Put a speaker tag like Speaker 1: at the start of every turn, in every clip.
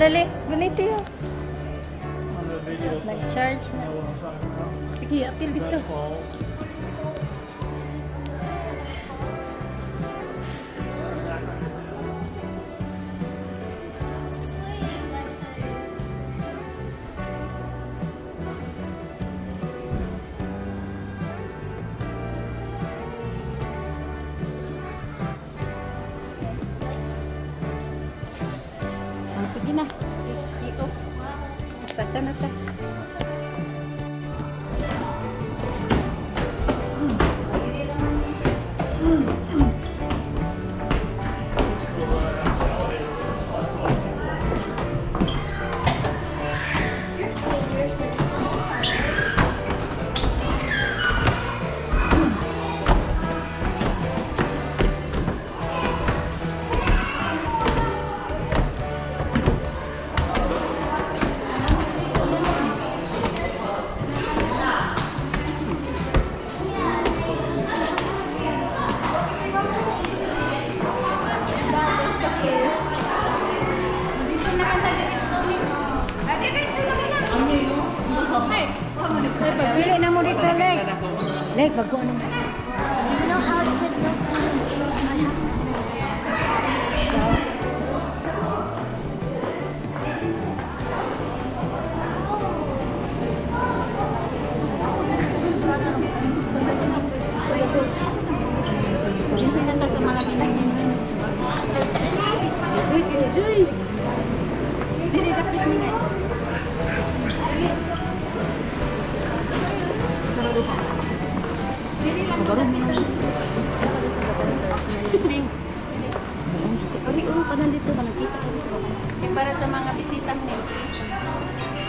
Speaker 1: dali. Ganito yun. Nag-charge na. Sige, apil dito. Sige na. I-off. Sakta na ta. Pagpili na mo dito, Lek. Lek, bago ano mo. You know how to put milk Wait, enjoy. Dili dapat kami nga. Dili lang ko. Ari, pa nandito ba nakita ko dito? Para sa mga bisita mo.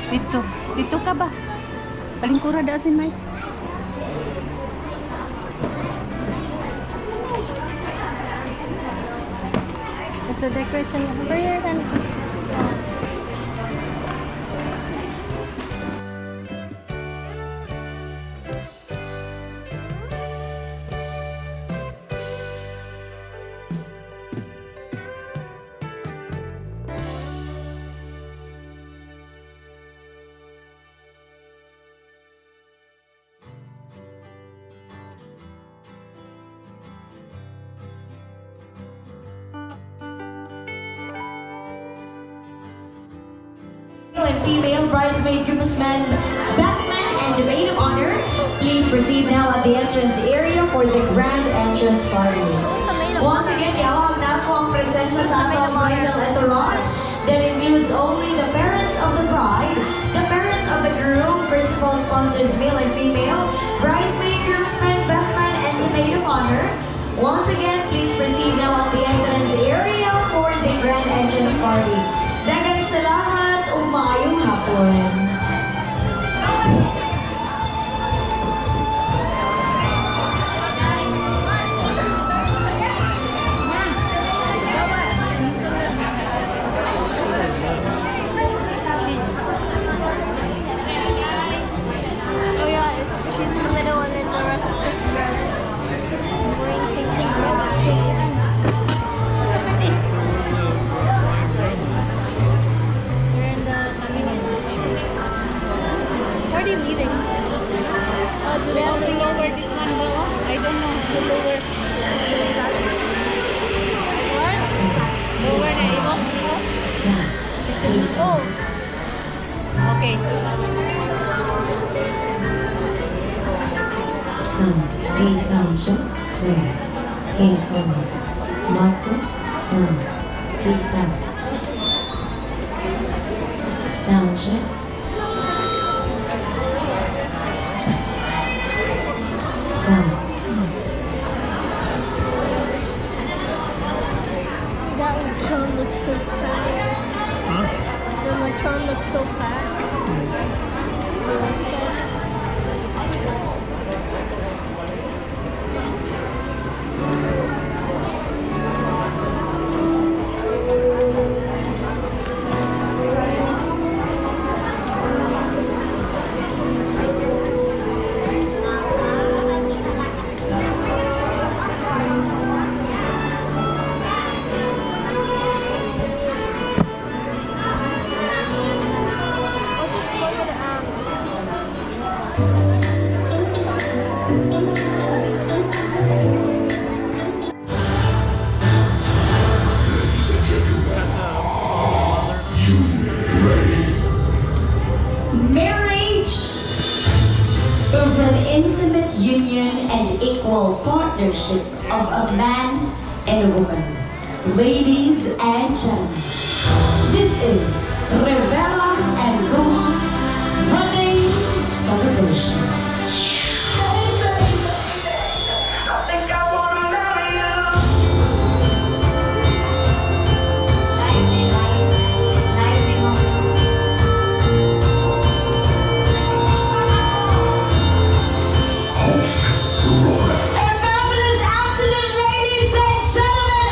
Speaker 1: Dito. Dito ka ba? Palingkura daasin, Mike. It's a decoration for your hand.
Speaker 2: And female bridesmaid, groomsmen, best man, and the maid of honor, please proceed now at the entrance area for the grand entrance party. Once again, yawag na po ang presensya sa atong bridal entourage that includes only the parents of the bride, the parents of the groom, principal sponsors, male and female, bridesmaid, groomsmen, best man, and the maid of honor. Once again, please proceed now at the entrance area for the grand entrance party. Daghang salamat ug maayong hapon.
Speaker 3: Oh yeah, she's in the middle and then the rest is just bread. I'm going tasting bread with cheese. We're in the coming in. Where are you leaving? Do they have to lower this one below? I don't know. To lower. What? Lower na ito? Oh. Okay.
Speaker 2: Sun, hey Sancho, Sir, hey Sun, Martins, Sun, hey Sun, Sancho, Sun.
Speaker 3: That lechon looks so fat.
Speaker 4: Huh?
Speaker 3: The lechon looks so fat. Delicious.
Speaker 2: partnership of a man and a woman. Ladies and gentlemen, this is Rivera and Rojas wedding celebration. A fabulous afternoon, ladies and gentlemen!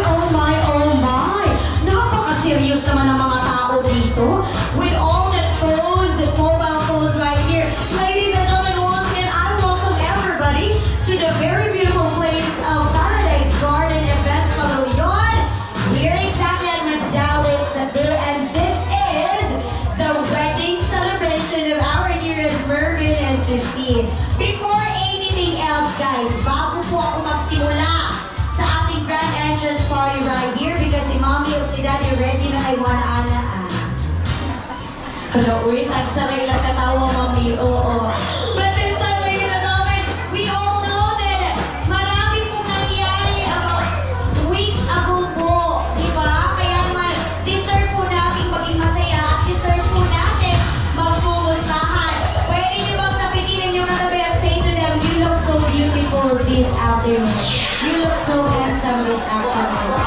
Speaker 2: Oh my! Napaka-serious naman ang mga tao dito. With all the phones and mobile phones right here. Ladies and gentlemen, once again, I welcome everybody to the very beautiful place of Paradise Garden Events Pavilion. Here exactly at Magdalene, Cebu. And this is the wedding celebration of our dearest Mervin and Sistine. Before anything else, guys, bago po ako magsimula sa ating grand entrance party right here because si Mommy o si Daddy ready na kay Wanaanaan. Ano, uy, nagsaray lang katawa, Mommy. Oo. But this time, ladies and gentlemen, we all know that marami pong nangyari weeks ago po. Di ba? Kaya naman, deserve po natin maging masaya at deserve po natin magpumustahan. Pwede niyo bang napigilan yung natabi at say to them, you look so beautiful this afternoon. You look so handsome this afternoon.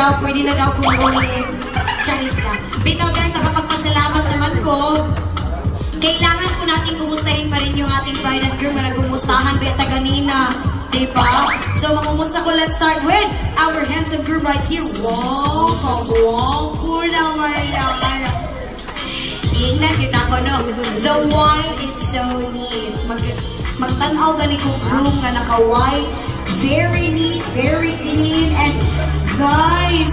Speaker 2: daw, pwede na daw kung ulit. Charis lang. Bitaw guys, nakapagpasalamat naman ko. Kailangan po natin kumustahin pa rin yung ating bride and groom na nagkumustahan ba taga kanina. Diba? So, makumusta ko, let's start with our handsome groom right here. Wow, kagwapo naman yan. Tingnan kita ko, no? The wine is so neat. Magtanaw gani kong groom nga naka-white. Very neat, very clean, and guys,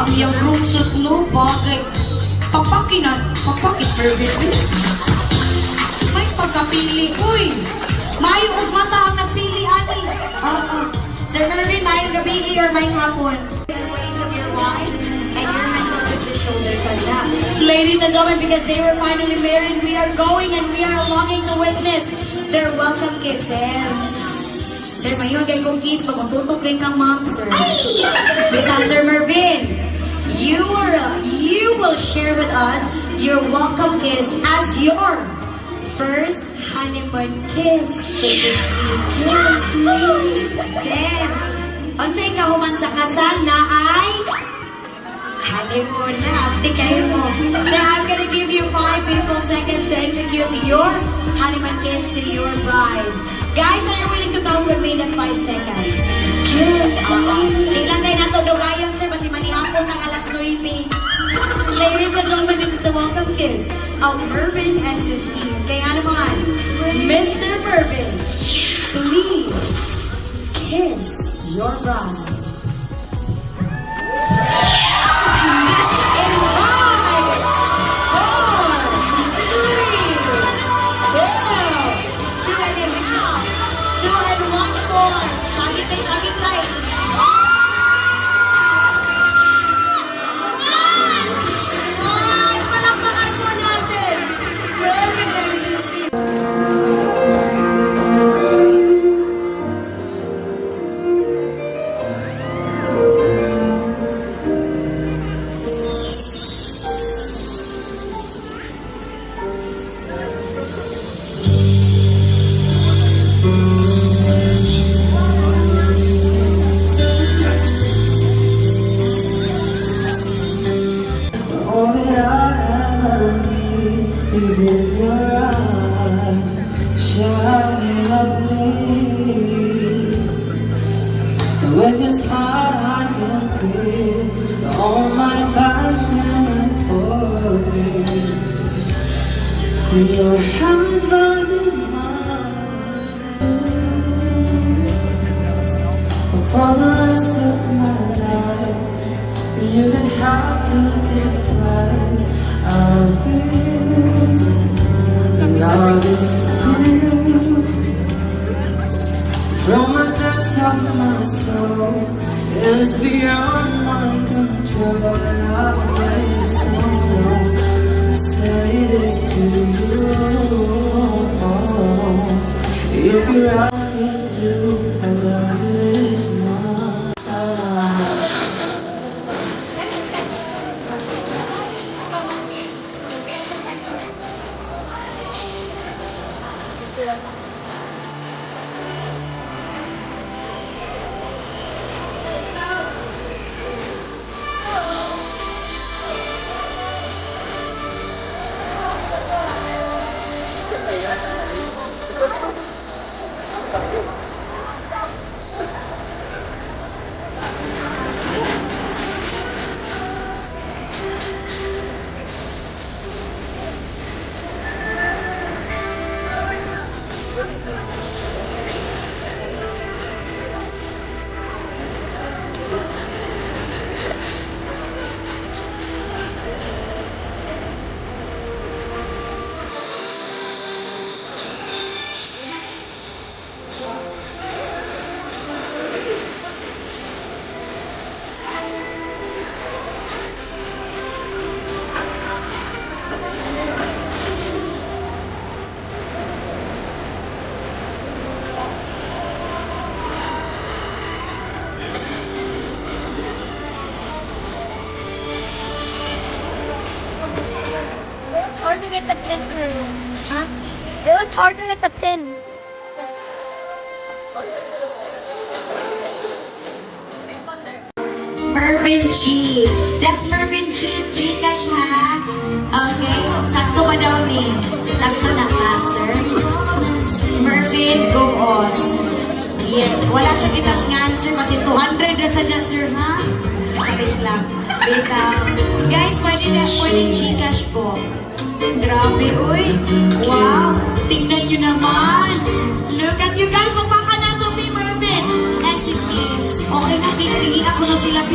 Speaker 2: ang yung groom suit no, bakit? Papak is perfect. May pagkapili, uy! Mayo og mata ang nagpili, ani. Sir Mervin, mayong gabi or mayong hapon? Ways of your wife, and your husband with the shoulder kanda. Ladies and gentlemen, because they were finally married, we are going and we are longing to witness their welcome kiss. Sir, mayon kay kong kiss, magtutok rin kang mom, sir. Bita, Sir Mervin, you will share with us your welcome kiss as your first honeymoon kiss. This is the kiss me. Sir, unsay kahuman sa kasal na ay honeymoon na. Abdi kayo mo. Sir, I'm gonna give you 5 beautiful seconds to execute your honeymoon kiss to your bride. Guys, are you willing to count with me that 5 seconds? Yes. Tingnan kayo na to. Dugayon, sir. Basi manihapon ng alas 9. Ladies and gentlemen, this is the welcome kiss of Mervin and Sistine. Kaya naman, Mr. Mervin, please kiss your bride. Kiss in 5, 4, 3, 2 and a half, 2 and 1 more. Shaggy right. Palakpakan po natin. Mervin and Sistine.
Speaker 4: All that I ever need is in your eyes, shining at me. With your smile I can feel all my passion for you. Your hands rises mine for the rest of my life. You don't have to think twice. I'll be God is true. From the depths of my soul, it's beyond my control. I've waited so long to say this to you. If you're asking to, I love you this much.
Speaker 3: hard to get the pin through. Huh? It was hard to get the pin.
Speaker 2: Mervin G. That's Mervin G. Gcash ha. Okay. Sakto ba daw ni? Sakto na ka, sir? Mervin Goos. Yes. Wala siya kitas nga answer. Kasi 200 na sa niya, sir, ha? Charis lang. Beta. Guys, pwedeng Gcash po. Grabe, uy. Wow. Tingnan nyo naman. Look at you guys. Magpakanato, P. Mervin. N16. Okay na, please. Tingin ako na sila, P.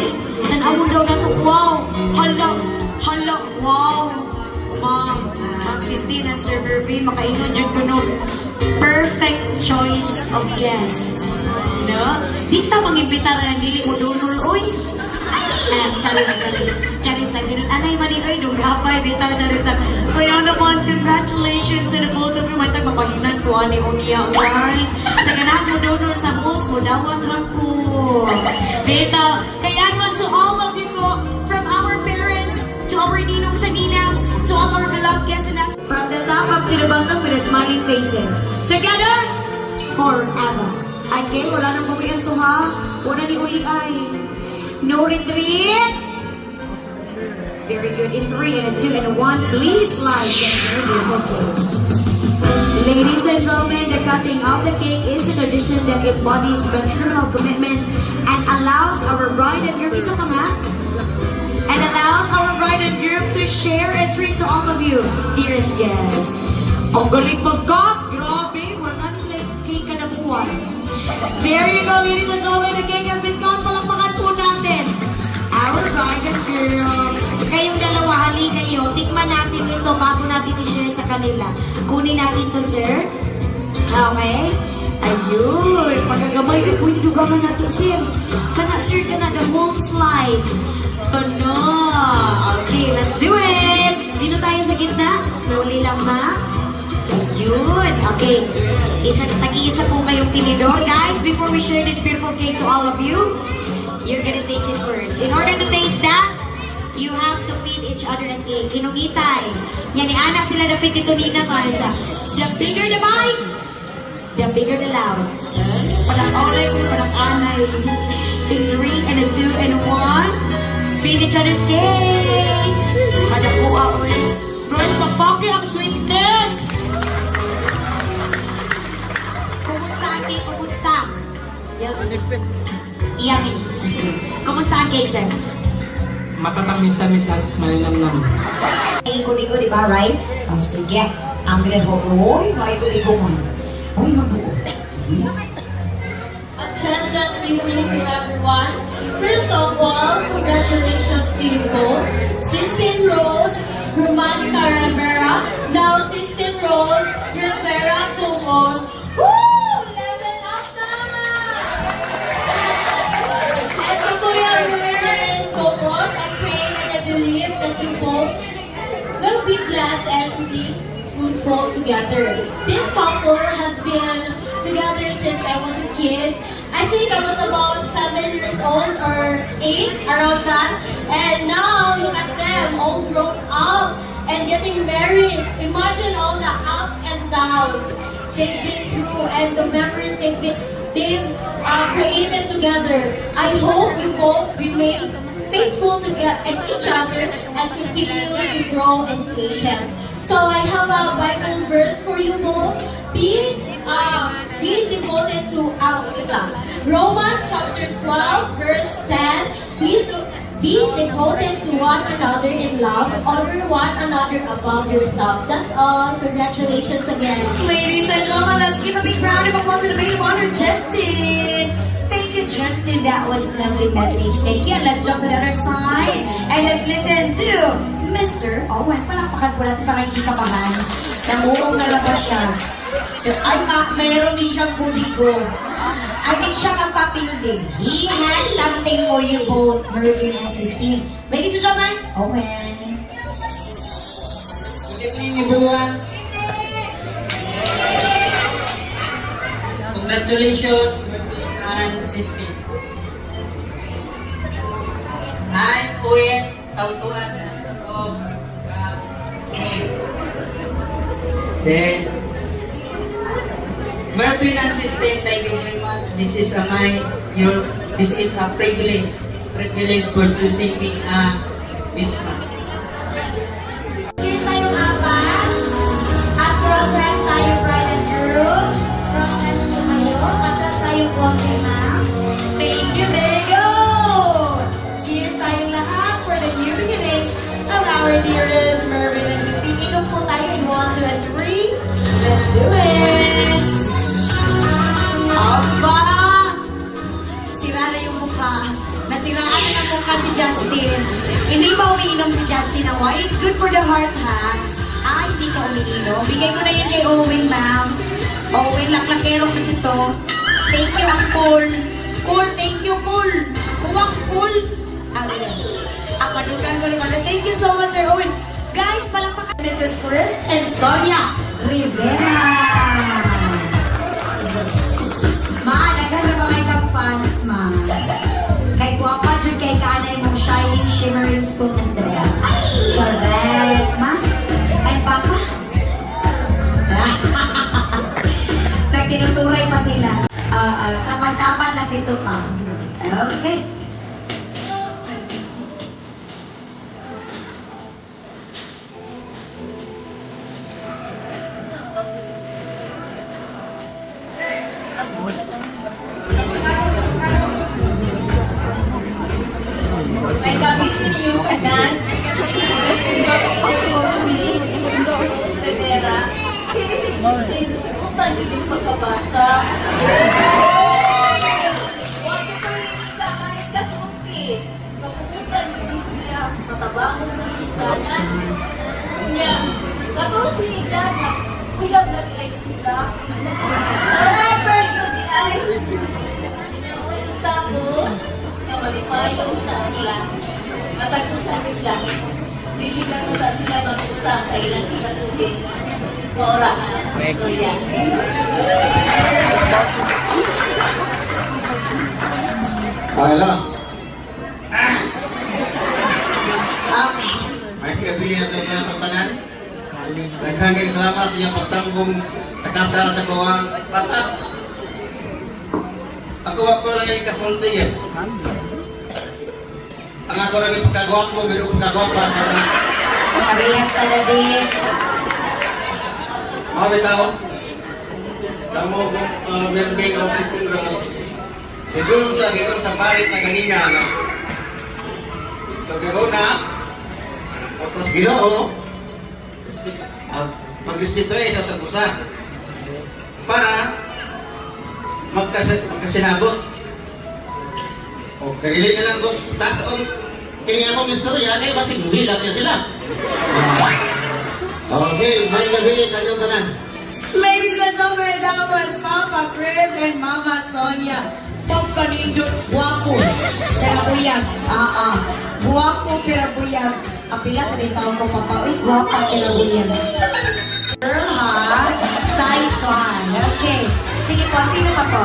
Speaker 2: Nanawon daw na to. Wow. Hala. Hala. Wow. Ma'am. Ma'am 16 and Server V. Makaingon dyan ko no. Perfect choice of guests. No? Di ta mangimbita na nili mo dunol, uy. Charis lang din. Anay maninoy, dunggapay, bitaw, charis lang. Kaya naman, congratulations to the both of you. May tagpapahinan ko, ani umiya, guys. Sa ganang mo dunol sa host mo, dawat lang po. Bitaw. Kaya naman to all of you ko, from our parents, to our ninong sa ninaws, to all our beloved guests and us. From the top up to the bottom with the smiling faces. Together, forever. Okay, wala nang pawian to ha. Wala ni uli ay. No retreat. Very good. In 3 and a 2 and a 1. Please slide. Ladies and gentlemen, the cutting of the cake is a tradition that embodies maternal commitment and allows our bride and groom to share a treat to all of you, dearest guests. Ang galing mag-cut! Grabe! Wala nila yung cake ka na buwan. There you go, ladies and gentlemen. The cake has been cut. Palakpakan po natin. Our bride and groom. Kayong dalawa, hali kayo. Tikman natin ito bago natin i-share sa kanila. Kunin natin to, sir. Okay? Ayun. Pagagamay. Uy, dugangan natin, sir. Kana, sir, kana, the whole slice. Ano? Okay, let's do it. Dito tayo sa gitna. Slowly lang, ma. Ayun. Okay. Tag-iisa po kayong pinidor. Guys, before we share this beautiful cake to all of you, you're gonna taste it first. In order to taste that, you have to feed each other a cake. Hinugitay. Yan, anak sila dapit ito nina, Marisa. The bigger the bite, the bigger the loud. Parang olive, parang anay. In 3 and a 2 and a 1. Feed each other's cake. Ada po ako eh. Girls, magpaki ang sweetness. Kumusta ang cake? Kumusta? Yummy. Kumusta ang cake, sir?
Speaker 5: Matatamis-tamis at malinamnam.
Speaker 2: Iko-iko, di ba? Right? Oh, sige. Ang gano'n. Uy, maiko-iko mo. Uy, mabuo.
Speaker 6: A pleasant evening to everyone. First of all, congratulations to you both. Sistine Rose, Romanica Rivera, now Sistine Rose, Rivera Pumos. Woo! Level up na! And to Kuya Ruben Pumos, I pray and I believe that you both will be blessed and be fruitful together. This couple has been together since I was a kid. I think I was about 7 years old or 8, around that. And now, look at them, all grown up and getting married. Imagine all the ups and downs they've been through and the memories they've created together. I hope you both remain faithful to each other and continue to grow in patience. So I have a Bible verse for you both. Be devoted to Romans chapter 12 verse 10. Be devoted to one another in love. Honor one another above yourselves. That's all. Congratulations again.
Speaker 2: Ladies and gentlemen, let's give a big round of applause to the maid of honor, Justin. Thank you, Justin. That was a lovely message. Thank you. And let's jump to the other side. And let's listen to Mr. Owen. Palakpakan po natin para hindi kapahan. Namuong nalabas siya. So, mayroon din siyang kuligo. I think siya ang papildi. He has something for you both, Mervin and Sistine. Ladies and gentlemen, Owen.
Speaker 5: Good evening, everyone. Congratulations, and Sistine. I'm Owen Tautuan of Then, Mervin and Sistine, thank you very much. This is a privilege to privilege for choosing me Miss Ma.
Speaker 2: Cheers tayong apat. At cross-hands tayo, bride and groom. Cross-hands po kayo. Atras tayong konti, ma'am. Thank you, there you go! Cheers tayong lahat for the new beginnings of our dearest Mervin and Sistine. Inom po tayo in 1, 2, and 3. Let's do it! Aba! Sira na yung mukha. Nasiraan na ng mukha si Justin. Hindi ba umiinom si Justin ng wine? It's good for the heart, ha? Hindi ka umiinom. Bigay ko na yan kay Owen, ma'am. Owen, laklakero kasi to. Thank you, ang cool. Cool, thank you, cool. Kuwak, cool. Panukan ko naman. Thank you so much, Sir Owen. Guys, palakpakan. Mrs. Chris and Sonia Rivera. Maanagan na ba kayo kang fans, ma'am? Kay Guapa, dyan kay kanay mong shining, shimmering spoon and Andrea. Correct, ma'am. Ay, Papa. Nagtinuturay pa sila. Kapag-kapan lang dito, ma'am. Okay. May gamitin niyo kanan. Rivera. Kini si Sistine. Utang din pagkabata. Wag ko yung kamay kasuki. Mapupuntan yung siya. Matabang mo si kanan. Nya. Katusi kanan. Hilaw na kayo sila. Forever yun din ay. Pinawalita ko. Malipayo na sila. Matagusan nila. Dili na na sila mag-usap sa ilang kinatuhin. Maura. Kuya.
Speaker 7: Hello.
Speaker 2: Okay.
Speaker 7: May kabihin natin pinapagtanan. Daghang kayong salamat sa iyong pagtanggong sa kasal sa bawang patak. Ako lang yung kasulti yan. Ang ako lang yung pagkagawak mo, gano'ng pagkagawak pa sa pagkanak.
Speaker 2: Parehas talaga din.
Speaker 7: Mga bitaw, tamo kung Mervin o 16 Rose, siguro sa gitong sa parit na kanina na gagawin na, tapos ginoo, mag-respeto sa sabusa para magkasinabot. O, karili na lang doon. Tapos, kini akong istorya, kaya basig buhilag yan sila. Okay, may gabi, kanyang tanan.
Speaker 2: Ladies and gentlemen, that was Papa Chris and Mama Sonia. Papa Nindot, guwapo. Pero buyag. Guwapo pero buyag. Apila sa ditawag ko, Papa. Uy, guwapa pero buyag. Girl heart, side one. Okay. Sige po, sino pa po?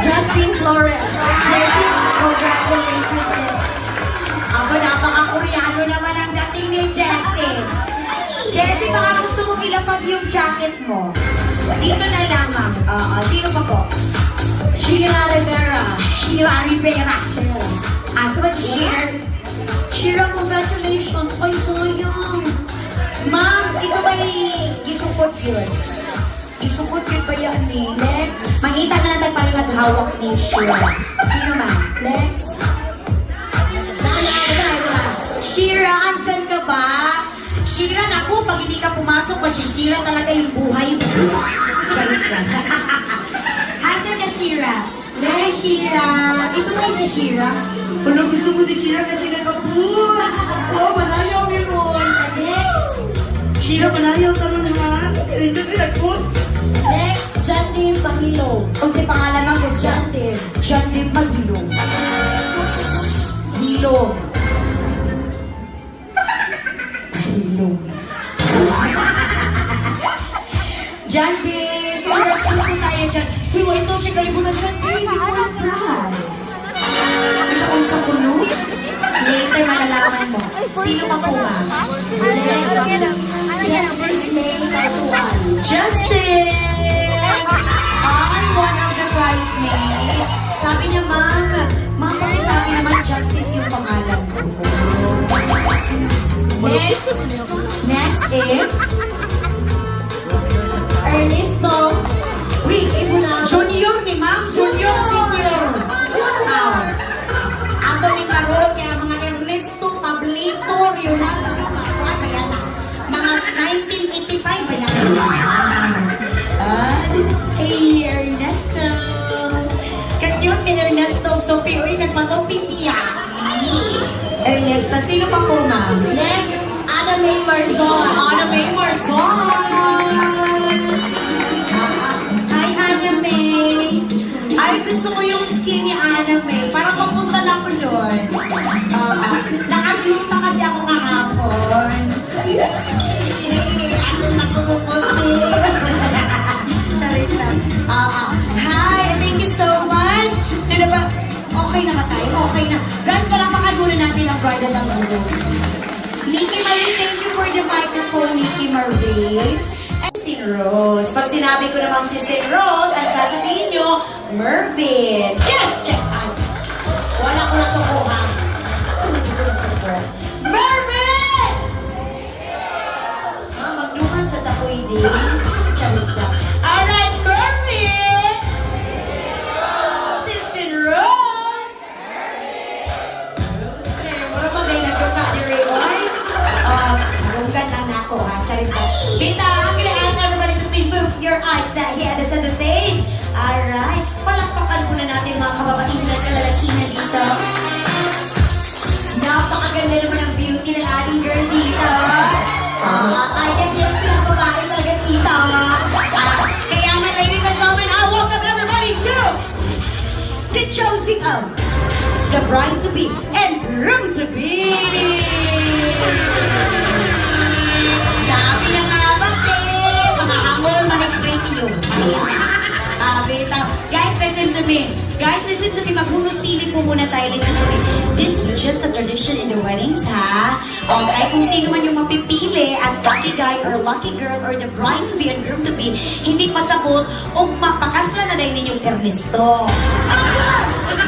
Speaker 6: Justin Flores.
Speaker 2: Jessie, congratulations. Aba, napaka-Koreano naman ang dating ni Jessie. Jessie, baka gusto mong ilapag yung jacket mo. Dito na lang, ma'am. Sino pa po?
Speaker 6: Sheila Rivera.
Speaker 2: Sheila Rivera.
Speaker 6: Sheila.
Speaker 2: Saan si Sheila? Sheila, congratulations. Ay, sayang. Ma'am, ito ba'y gisupot yun? Gisupot yun ba yan ni?
Speaker 6: Next.
Speaker 2: Makita na natin parang naghawak ni Sheila. Sino, ma'am?
Speaker 6: Next.
Speaker 2: Shira, andyan ka ba? Shira, naku, pag hindi ka pumasok, masisira talaga yung buhay mo. Charis lang. Andyan ka, Shira. Hey, Shira. Ito na si Shira. Ano gusto mo si Shira kasi nakapoon? Oh, malayaw yun mo.
Speaker 6: Next.
Speaker 2: Shira, malayaw ka nun, ha? Hindi ko nagpoon.
Speaker 6: Next. Jandim Pahilo.
Speaker 2: Kung si pangalan ng gusto.
Speaker 6: Jandim.
Speaker 2: Jandim Maghilo. Hilo. Hilo. Jandim! Congrats po tayo dyan. Hiwa ito siya kalibutan dyan. Baby, what prize? Siya kung sa puno? Later malalaman mo. Sino pa po ba?
Speaker 6: Justice May Tatuan.
Speaker 2: Justin! I'm one of the bridesmaids. Sabi niya, Mama, pangalan ko.
Speaker 6: Next,
Speaker 2: Next is...
Speaker 6: Ernesto.
Speaker 2: Wait, junior ni ma'am? Junior, senior. Ato ni Karol, kaya mga Ernesto, Pablito, Leonardo, mga 1985 ba yan? Hey, Ernesto. Ka-cute ni Ernesto, topi. Uy, nagpatopi siya. Ernesto, sino pa po, ma'am?
Speaker 6: Next, Ana May Marzon.
Speaker 2: Ana May Marzon. Hi, Ana May. Ay, gusto ko yung skin ni Ana May. Para papunta na ako doon. Nakagluta kasi ako kahapon. Ano na kumukunti? Charis lang. Hi, thank you so much. Sino ba? Okay na ba tayo? Okay na. Guys, palakpakan muna natin ang bridal ng ulo. Nikki Marie, thank you for the microphone, Nikki Marie. And Sin Rose. Pag sinabi ko namang si Sin Rose, ang sasabihin nyo, Mervin. Yes! Check out. Wala ko na sukuhan. Mervin! Magduman sa tapoy din. Charis lang. Alright, Mervin! Sister Rose! Wala pa kayo nagduka ni Rayoy? Marunggan lang na ako, ha? Charis lang. Bita, I'm gonna ask everybody to please move your eyes that here at the center stage. Alright. Palakpakan muna natin mga kababaihan at kalalakihan dito. Napakaganda naman ang beauty ng ating girl dito. I guess yung pinakababae talaga dito. Kaya nga, ladies and gentlemen, I welcome everybody to the choosing of the bride-to-be and groom-to-be. Sabi na nga ba, makahamol manag-break yun. Guys, listen to me. Guys, listen to me. Maghunos TV po muna tayo. Listen to me. This is just a tradition in the weddings, ha? Okay, kung sino man yung mapipili as lucky guy or lucky girl or the bride-to-be and groom-to-be, hindi pasabot o mapakasla na dahil ninyo si Ernesto.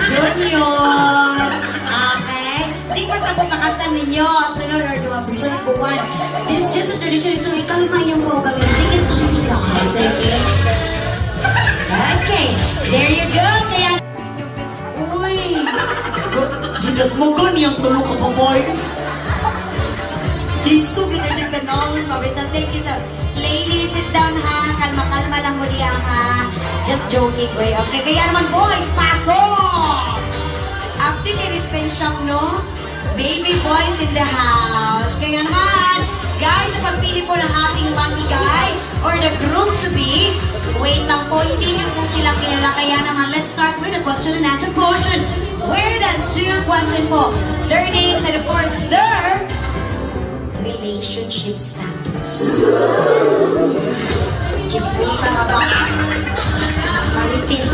Speaker 2: Junior. Okay? Hindi pasabot makaslan ninyo. Sunod or dua sunod buwan. This is just a tradition. So, ikalma yung program. Take it easy, guys. Okay? Okay, there you go. Kaya... Uy! Gidas mo yung tulong ka pa, boy. Isog na check the noon. Mabita, thank you, sir. Ladies, sit down, ha. Kalma-kalma lang mo diyan, ha. Just joking, boy. Okay, kaya naman, boys, pasok! After ni-respect siyang, no? Baby boys in the house. Kaya naman, guys, sa pagpili po ng ating lucky guy or the groom-to-be, wait lang po, hindi niyo po sila kilala. Kaya naman, let's start with the question and answer portion. Where the two questions po? Their names and of course, their relationship status. Chismis na ba? Maritis.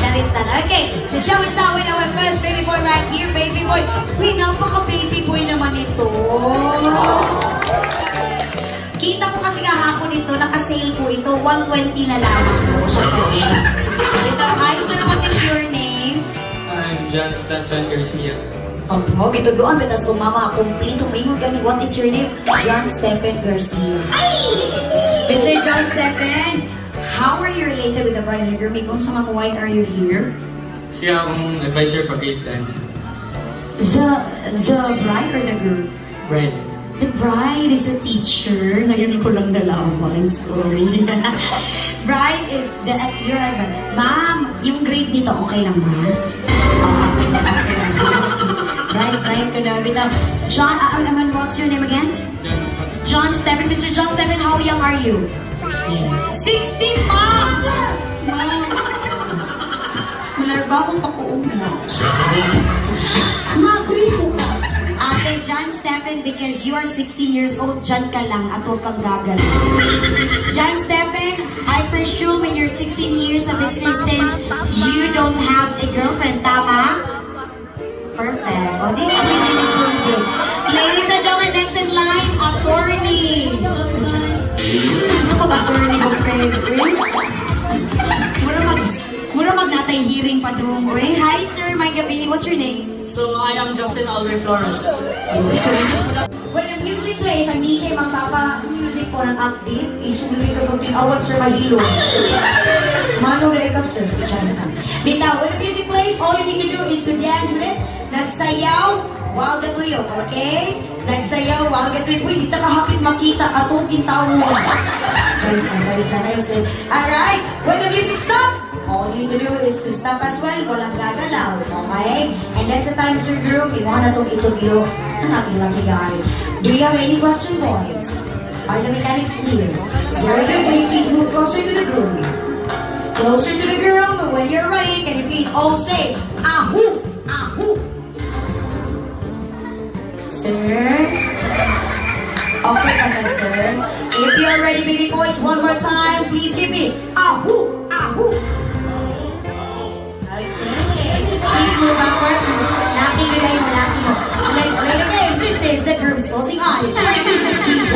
Speaker 2: Charis na. Okay, so shall we start with our first baby boy right here, baby boy. Uy, napaka-baby boy naman ito. Kita ko kasi kahapon ito, naka-sale po ito, 120 na lamang po sa presyo. Ito, hi sir, what is your name?
Speaker 5: I'm John Stefan Garcia.
Speaker 2: Opo, ito doon, beta sumama, kumplito, ringon kami, what is your name? John Stephen Garcia. Mr. John Stephen, how are you related with the bride and groom? Kung sa mga why are you here?
Speaker 5: Siya akong advisor pag grade 10.
Speaker 2: The bride or the groom?
Speaker 5: Bride.
Speaker 2: The bride is a teacher. Ngayon ko lang nalaman. Sorry. Bride is the... You're right. Ma'am, yung grade nito, okay lang ba? Okay lang. Bride ko na. John, what's your name again? John Stephen. Mr. John Stephen, how young are you? 16, ma'am! Ma'am. Malarba akong pakuong na. Mag-briefo ka. Ate John Stephen, because you are 16 years old, dyan ka lang at huwag kang gagal. John Stephen, I presume in your 16 years of existence, you don't have a girlfriend, tama? Perfect. O, di kami nilipunti. Ladies and gentlemen, next in line, attorney. Ano ba attorney mo, Pedro? Mura magnatay hearing pa doon, eh. Hi, sir. My gabi. What's your name?
Speaker 8: So I am Justin Albert Flores.
Speaker 2: When the music plays, ang DJ magpapa-music po ng update, isuloy ka kung tinawag sir mahilo. Mano na ikaw sir, chance na. Bitaw, when the music plays, all you need to do is to dance with it. Nagsayaw, while gatuyok, okay? Nagsayaw, while gatuyok. Uy, di ta kahapit makita atong intawon. Charis na, alright, when the music stops, all you need to do is to stop as well, walang gagalaw, okay? And that's the time, Sir Groom, iwan na itong ituglo ng ating lucky guy. Do you have any question, boys? Are the mechanics clear? Very good, can you please move closer to the groom? Closer to the groom, when you're ready, can you please all say, Ahoo! Ahoo! Sir? Okay ka na, sir? If you're ready, baby boys, one more time, please give me, Ahoo! Ahoo! Please move backwards. Laki mo. Let's play the game. This is the groom's closing eyes. This is DJ.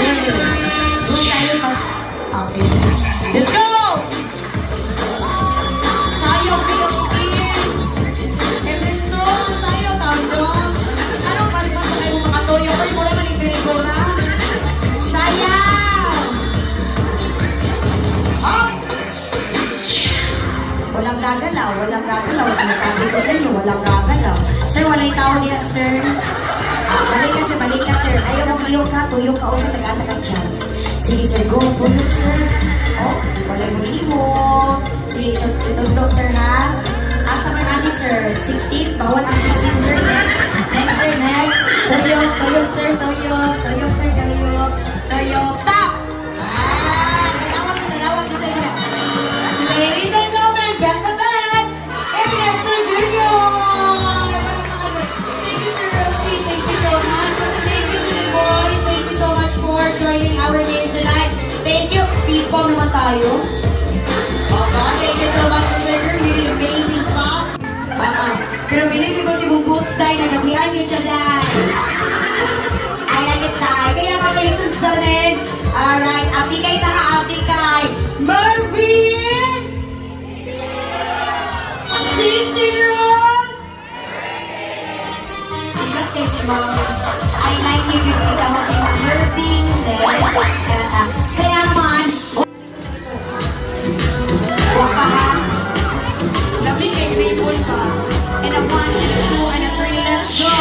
Speaker 2: Doon tayo pa. Okay. Let's go! Sayo, Pilipin. Emesto, sayo, tawag. Ano, pas kayo makatoyo. Pero mo naman yung pelikula. Sayaw! Up! Walang gagalaw. Sinasabi ko sa inyo, walang gagalaw. Sir, walay tao niya, sir. Balik ka, sir. Ayaw mo tuyok ka o sa taga-chance. Sige, sir, go. Tuyok, sir. Oh, walay mo liho. Sige, sir, itulog, sir, ha? Asa man natin, sir? 16? Bawal ang 16, sir. Next, sir, next. Tuyok, sir, tuyok. Stop! Nalawag, sir. Ladies and gentlemen, back to back, Ernesto Jr. Thank you, Sir Rosie. Thank you so much. Thank you, little boys. Thank you so much for joining our game tonight. Thank you. Peace bomb naman tayo. Thank you so much, Sir. You did an amazing job. Pero bilhin ko si Boots dahil nagabihan niyo siya dahil. Ay, nagit tayo. Kaya makalisod sa rin. Alright, abdi kay. Marvin! 16 run! Sikat kayo si Marvin. I like you yung itawag yung Marvin. Kaya naman, huwag pa ha. Labi kay Greenwood pa. And a 1, and a 2, and a 3, let's go!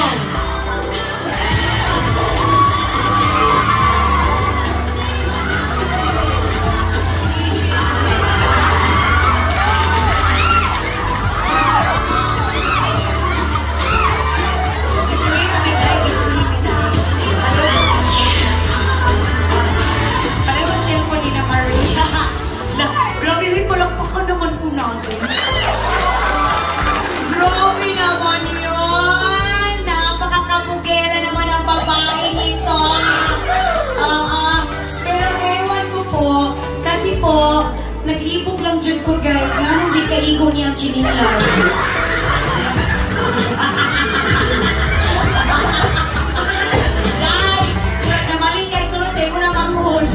Speaker 2: Grabe naman yun! Napakakabugera naman ang babae nito. Pero ewan ko po, kasi po, nag-ipog lang dyan ko guys, nga nung di kaigo niya ang chinilas. Ay! Namaling kayo sunod, eh mo na mamuhon.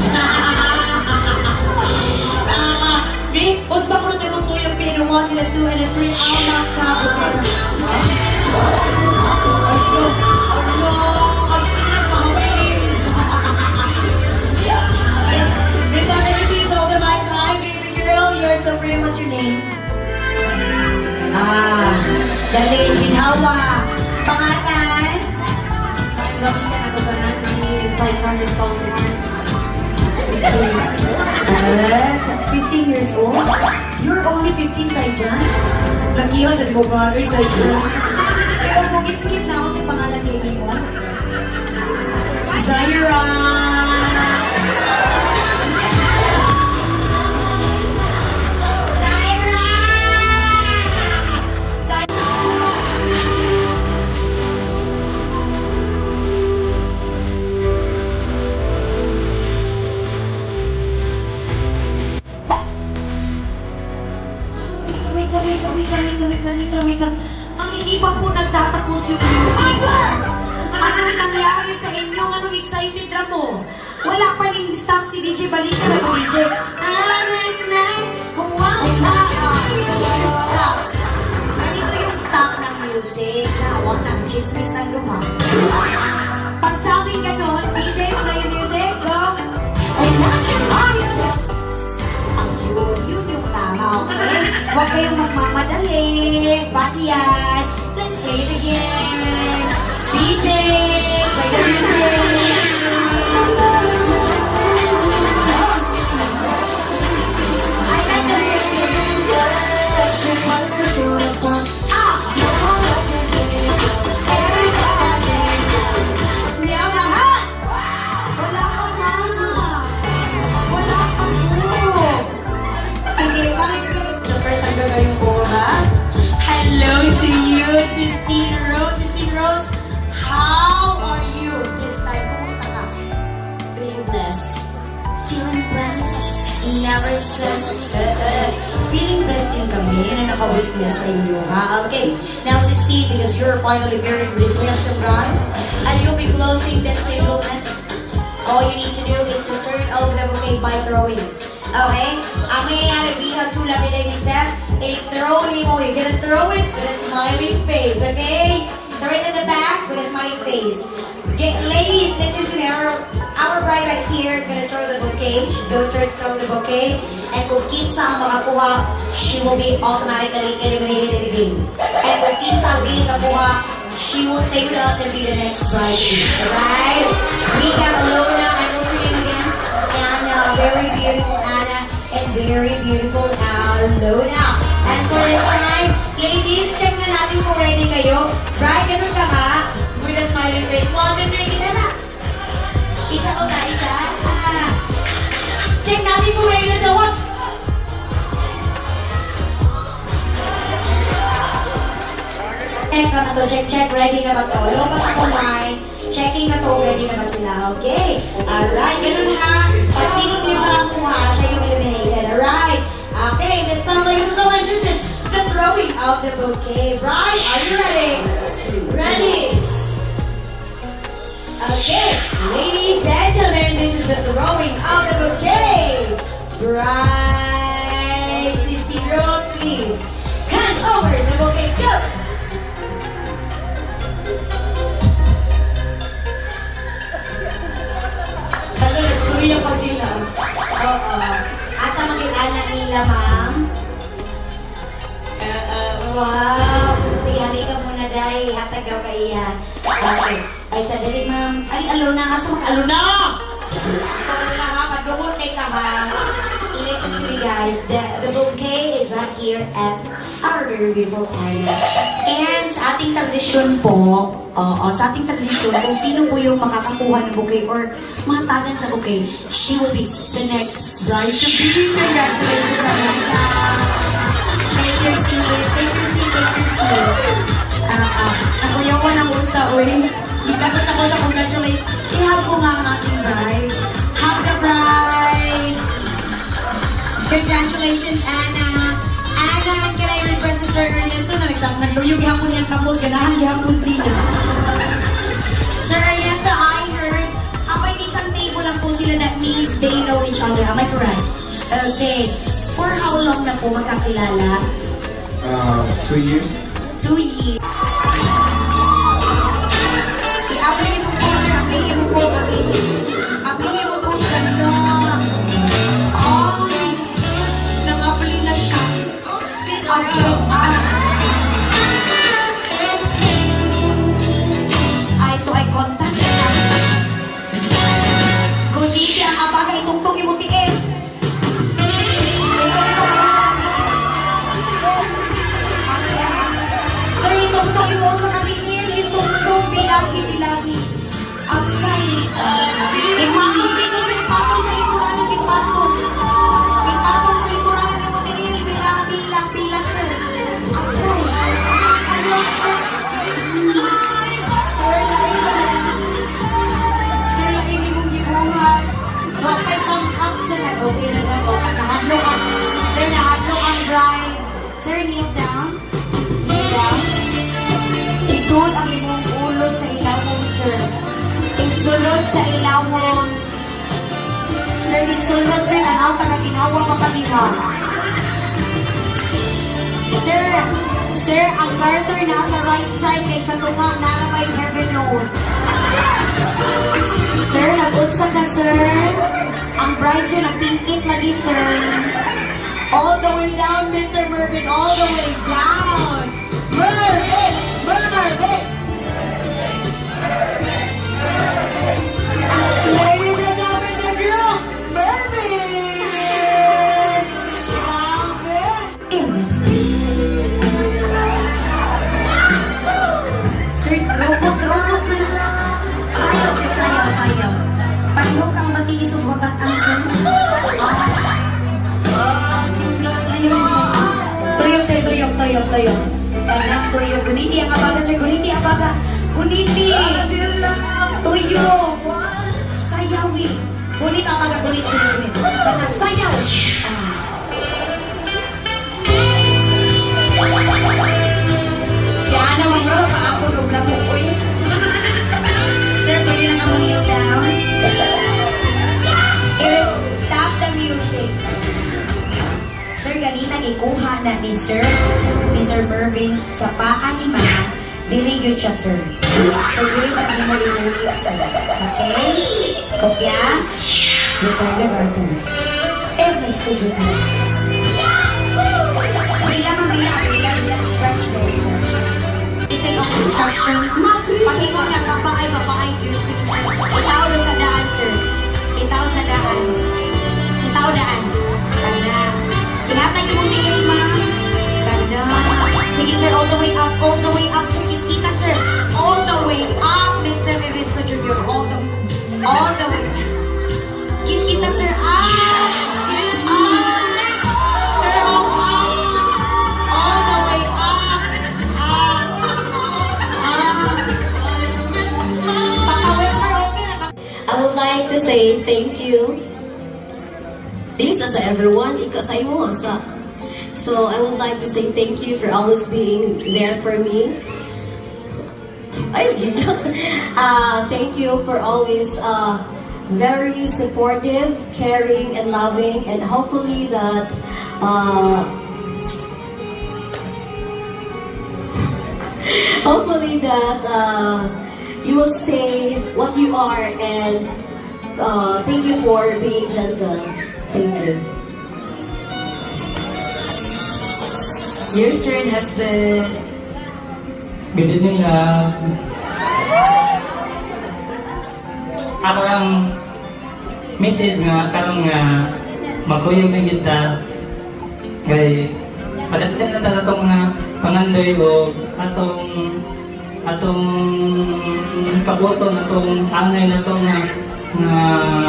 Speaker 2: Os ba ko na tayo magtuyang pino 1, and a 2, and a 3, all not covered. So pretty much your name? Dalin Ginhawa. Pangalan?
Speaker 6: Gabi ka na babanan, may 500 followers.
Speaker 2: 15 years old? You're only 15, Saijan? Lagi yun, sabi mo ba, Saijan? Pero mungit-ngit na ako sa pangalan baby mo. Zaira! Ang hindi pa po nagtatapos yung music. Ano nangyari sa inyo? Anong excited na mo? Wala pa rin stop si DJ Balita na DJ. Next night, wow, ganito yung stop ng music. chismis ng luha. Pag sabing ganon, DJ, play your music, go! Ang yun yung tama, okay? Huwag kayong magmamadali. Bakit yan? Let's play it again. DJ, play the music. I like the music. Yamaha! Wala kang hana. Wala kang move. Sige, bakit the first time ba yung oras? Hello to you, Sistine Rose. Sistine Rose, how are you this time? Kumusta ka?
Speaker 6: Feeling blessed.
Speaker 2: Feeling blessed. Never stressed. Feeling blessed din kami na naka-witness sa inyo, ha? Okay. Now, Sistine, because you're finally married with this handsome guy, and you'll be closing that singleness, all you need to do is to turn over the bouquet by throwing. Okay? Ang mangyayari, we have two lovely ladies left. Throwing mo. You're gonna throw it with a smiling face, okay? Throw it in the back with a smiling face. Ladies, listen to me. Our bride right here is gonna throw the bouquet. She's gonna throw the bouquet. And kung kinsa ang makakuha, she will be automatically eliminated in the game. And kung kinsa ang hindi nakakuha, she will stay with us and be the next bride. Alright? We have Lona and over here again. Anna, very beautiful Anna, and very beautiful Lona. And for this time, ladies, check na natin kung ready kayo. Bride, ganun ka ba? With a smiling face. 1, 2, 3, kita na. Isa o sa isa. Check natin kung ready na sa what? Check na to, check, ready na ba to? Lompat ako, Mike. Checking na to, ready na ba sila? Okay. Alright, ganun ha. Pag sino yung nakakuha, siya yung eliminated. Alright. Okay, this time, ladies and gentlemen, this is the throwing of the bouquet. Right, are you ready? Ready. Okay, ladies and gentlemen, this is the throwing of the bouquet. Bride, Sistine Rose, please. Hand over the bouquet, go! Ano, nagsurya pa sila. Oo. Asa mag-ana nila, ma'am? Wow! Sige, halika muna, Day. Hatagaw ka iyan. Okay. Ay, sadali, ma'am. Ay, Alona. Asa mag-Alona? Ikaw na ha. Madungon kay ka, ha. Listen to me, guys. The bouquet is right here at our very beautiful island. And sa ating tradisyon po, sa ating tradisyon, kung sino po yung makakakuha ng bouquet or matagan sa bouquet, she will be the next bride to be. Congratulations, Amanda. Take your seat. Take your seat. Take your seat. Nakuyaw ko ng usa, uy. Tapos ako sa congratulate. Ihab ko nga ang ating bride. Hug the bride. Congratulations, Anna. Anna, can I request a Sir Ernesto na nagluyog hapon niyang kapos, ganahan gihapon sila. Sir Ernesto, I heard, may isang table lang po sila, that means they know each other. Am I correct? Okay. For how long na po magkakilala?
Speaker 7: 2 years.
Speaker 2: 2 years. I-apply mo po, sir. Apply mo po. Apply mo po. Ganda. Ay, nang-apply na siya. Ay, ito ay contact. Guniti ang abaga itungtong imutiin. Sir, itungtong imo sa katingin. Itungtong bilagi-bilagi. Okay. Ipatong dito sa ipatong sa likuran ng ipatong. Ipatong sa likuran ng imutiin. Bilang-bilang sir. Okay. Ayos, sir. Sir, lagi mong gibuhat. Bakit thumbs up, sir? Okay na lang. Nahadlo ka. Sir, nahadlo ang bride. Sir, kneel down. Kneel down. Isul ang imong ulo sa ilawon, sir. Isulod sa ilawon. Sir, isulod, sir. Ang alta na ginawa mapaliwa. Sir, Sir, ang garter nasa right side kay sa tunga na may heaven knows. Sir, nag-unsa ka, sir? Ang bride, sir, nagpingkit lagi, sir. All the way down, Mr. Mervin, all the way down. Mervin! Mervin! Ladies and gentlemen, the group, Mervin! Sir, robot na lang. Sayaw, sir, sayaw, sayaw. Pareho kang matiis o babat ang sir. Sayaw, sayaw. Tuyok, sir, tuyok, tuyok, tuyok. Tanang tuyok. Guniti ang abaga, sir, guniti ang abaga. Guniti! Tuyok! Sayawi! Gunit ang abaga, gunit, gunit, gunit. Tanang sayaw! Si Ana, wag mo pa ako nubla ko. Uy. Sir, pwede na kamo kneel down. Eric, stop the music. Sir, ganina ikuha na ni Sir Mervin sa paa ni Mama. Dili yun siya, sir. So, dili sa hindi mo limulit, sir. Okay? Kopya? Return the garden. Ernest ko, Junior. Bila, stretch there, stretch. Listen of instructions. Pakikot ng kapakay, Itaw doon sa daan, sir. Itaw sa daan. Itaw daan. Tanda. Ihatag yung tingin, ma'am. Tanda. Sige, sir, all the way up, sir. Kita, sir. All the way up, Mr. Erisco Jr. All the way. Kita, sir. Sir, all the way up.
Speaker 6: I would like to say thank you. This is everyone, so I would like to say thank you for always being there for me. Thank you for always very supportive, caring, and loving, and hopefully that you will stay what you are, and thank you for being gentle. Thank you.
Speaker 2: Your turn, husband.
Speaker 8: Good evening, love. Ako ang Mrs. nga karong nga magkuyog ng kita kay padating na tatong nga pangandoy o atong kabuton, atong angay na itong nga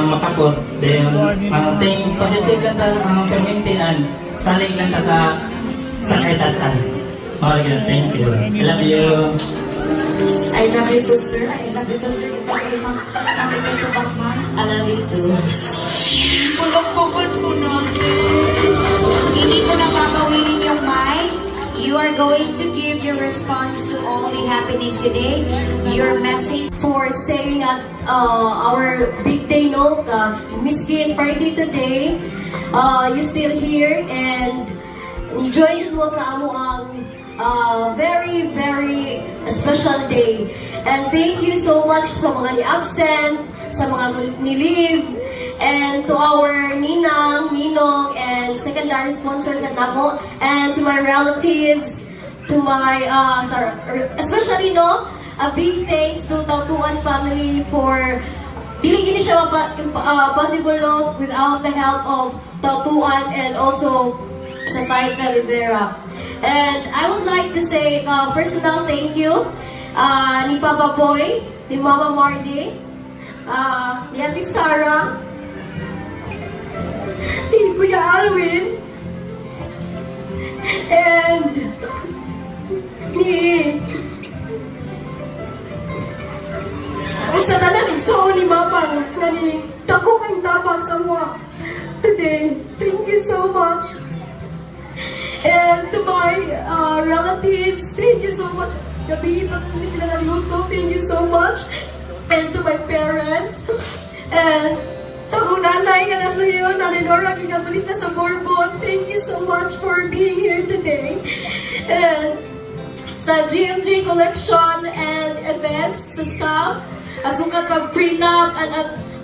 Speaker 8: makabot. Then, positive lang ta ang permintian, saling lang ta sa kaitasan. Okay, thank you. I love you.
Speaker 2: I love you too, sir. I love you too, sir.
Speaker 6: I love you too.
Speaker 2: Pulong-pukul po Hindi ko na babawin yung mic. You are going to give your response to all the happenings today. Your message.
Speaker 6: For staying at our big day, no? Miskin Friday today. You still here and ni-join mo sa amo ang very, very special day. And thank you so much sa mga ni-absent, sa mga ni-leave, and to our ninang, ninong, and secondary sponsors at Namo, and to my relatives, to my, especially, no, a big thanks to Tautuan family for dili gini siya possible, no, without the help of Tautuan and also sa Saisa Rivera. And I would like to say personal thank you ni Papa Boy, ni Mama Mardy, ni Ate Sarah, ni Kuya Alwin, and ni sa tanan igsoon ni Mama na ni dako kang tabang sa mga today. Thank you so much. And to my relatives, thank you so much. Gabi pa sila nagluto, thank you so much. And to my parents, and sa unanay nga nasa yun, Nanidora, gigabilis na sa Bourbon, thank you so much for being here today. And sa GMJ collection and events sa staff. Asukat pag prenup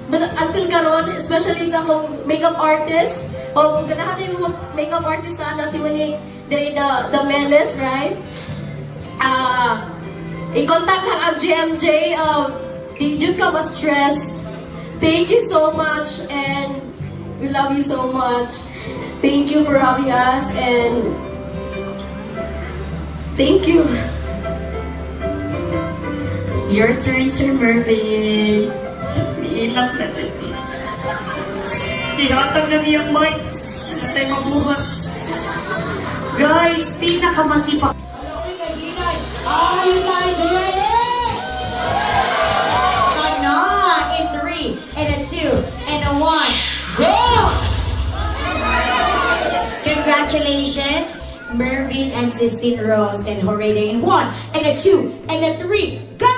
Speaker 6: until karon, especially sa akong makeup artist. O ganahan na yung makeup artist na si Monique the Melis, right? I-contact lang ang GMJ. Di jud ka ma-stress. Thank you so much and we love you so much. Thank you for having us and thank you.
Speaker 2: Your turn, Sir Mervin. Ilang na siya. Ihatag na niyang mic. Ano tayo mabuhat? Guys, pinakamasipag. Are you guys ready? So now, in 3, and a 2, and a 1, go! Congratulations, Mervin and Sistine Rose, and hooray in 1, and a 2, and a 3, go!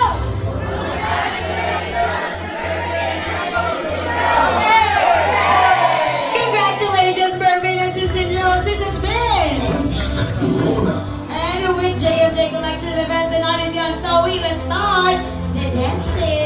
Speaker 2: Congratulations, Mervin and Sistine Rose. This has been and with JMJ Collection Events, the night is young. So we let's start the dancing.